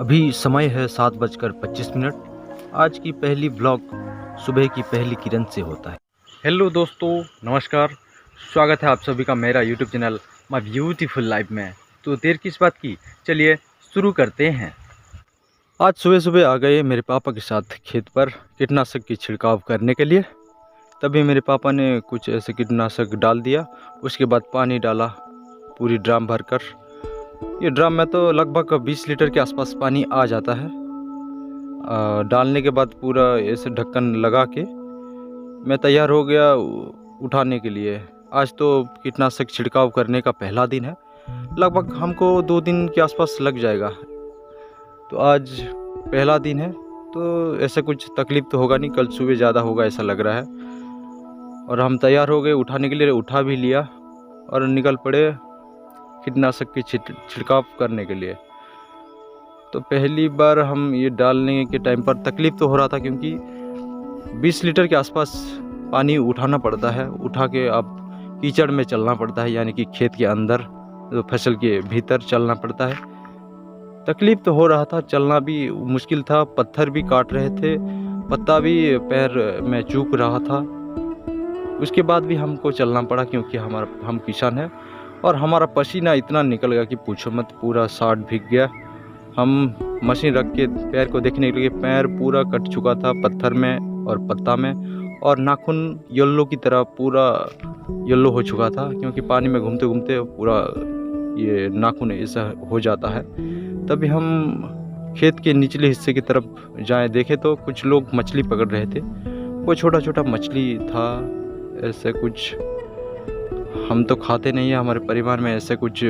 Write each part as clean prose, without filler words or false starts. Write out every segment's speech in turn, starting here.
अभी समय है 7:25। आज की पहली ब्लॉग सुबह की पहली किरण से होता है। हेलो दोस्तों, नमस्कार। स्वागत है आप सभी का मेरा YouTube channel my beautiful life में। तो देर किस बात की, चलिए शुरू करते हैं। आज सुबह सुबह आ गए मेरे पापा के साथ खेत पर कीटनाशक की छिड़काव करने के लिए। तभी मेरे पापा ने कुछ ऐसे कीटनाशक डाल दिया। उसके बाद पानी डाला पूरी ड्राम भरकर। ये ड्राम में तो लगभग 20 लीटर के आसपास पानी आ जाता है। डालने के बाद पूरा ऐसे ढक्कन लगा के मैं तैयार हो गया उठाने के लिए। आज तो कीटनाशक छिड़काव करने का पहला दिन है। लगभग हमको 2 दिन के आसपास लग जाएगा। तो आज पहला दिन है, तो ऐसा कुछ तकलीफ़ तो होगा नहीं। कल सुबह ज़्यादा होगा ऐसा लग रहा है। और हम तैयार हो गए उठाने के लिए, उठा भी लिया और निकल पड़े कीटनाशक की छिड़काव करने के लिए। तो पहली बार हम ये डालने के टाइम पर तकलीफ़ तो हो रहा था, क्योंकि 20 लीटर के आसपास पानी उठाना पड़ता है। उठा के अब कीचड़ में चलना पड़ता है, यानी कि खेत के अंदर तो फसल के भीतर चलना पड़ता है। तकलीफ़ तो हो रहा था, चलना भी मुश्किल था। पत्थर भी काट रहे थे, पत्ता भी पैर में चुभ रहा था। उसके बाद भी हमको चलना पड़ा, क्योंकि हम किसान हैं। और हमारा पसीना इतना निकल गया कि पूछो मत, पूरा शर्ट भीग गया। हम मशीन रख के पैर को देखने के लिए, पैर पूरा कट चुका था पत्थर में और पत्ता में। और नाखून येलो की तरह पूरा येलो हो चुका था, क्योंकि पानी में घूमते घूमते पूरा ये नाखून ऐसा हो जाता है। तभी हम खेत के निचले हिस्से की तरफ जाए, देखे तो कुछ लोग मछली पकड़ रहे थे। वो छोटा छोटा मछली था ऐसे कुछ। हम तो खाते नहीं है, हमारे परिवार में ऐसे कुछ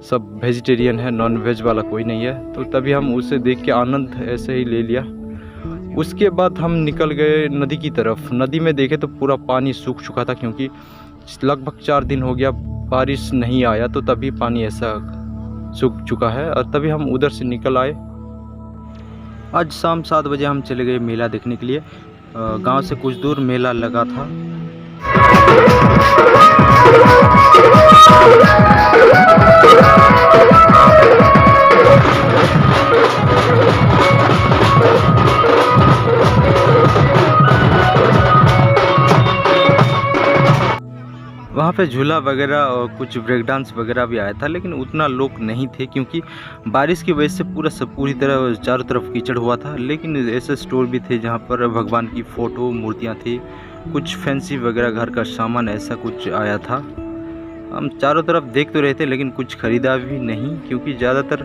सब वेजिटेरियन है, नॉन वेज वाला कोई नहीं है। तो तभी हम उसे देख के आनंद ऐसे ही ले लिया। उसके बाद हम निकल गए नदी की तरफ। नदी में देखे तो पूरा पानी सूख चुका था, क्योंकि लगभग 4 दिन हो गया बारिश नहीं आया, तो तभी पानी ऐसा सूख चुका है। और तभी हम उधर से निकल आए। आज शाम 7 बजे हम चले गए मेला देखने के लिए। गांव से कुछ दूर मेला लगा था। वहाँ पे झूला वगैरह और कुछ ब्रेक डांस वगैरह भी आया था, लेकिन उतना लोग नहीं थे, क्योंकि बारिश की वजह से पूरी तरह चारों तरफ कीचड़ हुआ था। लेकिन ऐसे स्टोर भी थे जहाँ पर भगवान की फ़ोटो मूर्तियाँ थी, कुछ फैंसी वगैरह घर का सामान ऐसा कुछ आया था। हम चारों तरफ देख तो रहे थे, लेकिन कुछ ख़रीदा भी नहीं, क्योंकि ज़्यादातर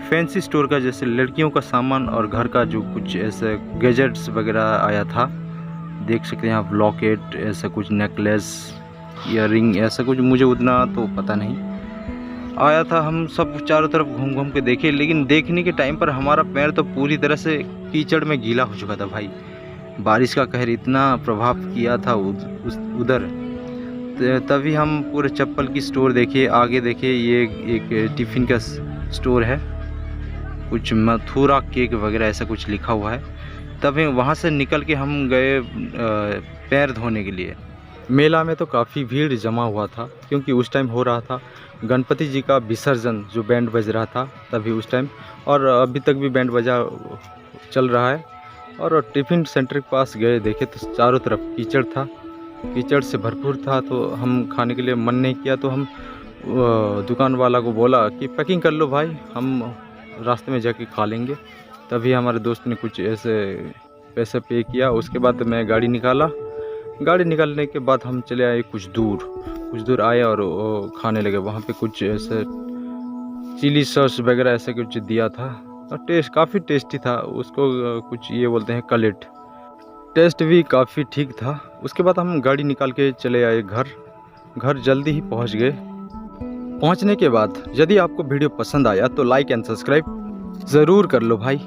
फैंसी स्टोर का, जैसे लड़कियों का सामान और घर का जो कुछ ऐसे गैजेट्स वगैरह आया था। देख सकते हैं आप, लॉकेट, ऐसा कुछ नेकलेस, ईयरिंग, ऐसा कुछ मुझे उतना तो पता नहीं आया था। हम सब चारों तरफ घूम घूम के देखे, लेकिन देखने के टाइम पर हमारा पैर तो पूरी तरह से कीचड़ में गीला हो चुका था भाई। बारिश का कहर इतना प्रभाव किया था उधर। तभी हम पूरे चप्पल की स्टोर देखे, आगे देखे ये एक टिफ़िन का स्टोर है, कुछ मथुरा केक वगैरह ऐसा कुछ लिखा हुआ है। तभी वहाँ से निकल के हम गए पैर धोने के लिए। मेला में तो काफ़ी भीड़ जमा हुआ था, क्योंकि उस टाइम हो रहा था गणपति जी का विसर्जन, जो बैंड बज रहा था तभी उस टाइम। और अभी तक भी बैंड बजा चल रहा है। और टिफ़िन सेंटर के पास गए, देखे तो चारों तरफ कीचड़ था, कीचड़ से भरपूर था। तो हम खाने के लिए मन नहीं किया, तो हम दुकान वाला को बोला कि पैकिंग कर लो भाई, हम रास्ते में जाके खा लेंगे। तभी हमारे दोस्त ने कुछ ऐसे पैसे पे किया। उसके बाद मैं गाड़ी निकाला। गाड़ी निकालने के बाद हम चले आए कुछ दूर आए और खाने लगे। वहाँ पे कुछ ऐसे चिली सॉस वगैरह ऐसे कुछ दिया था, और टेस्ट काफ़ी टेस्टी था। उसको कुछ ये बोलते हैं कलेट। टेस्ट भी काफ़ी ठीक था। उसके बाद हम गाड़ी निकाल के चले आए घर जल्दी ही पहुँच गए। पहुँचने के बाद यदि आपको वीडियो पसंद आया तो लाइक एंड सब्सक्राइब ज़रूर कर लो भाई।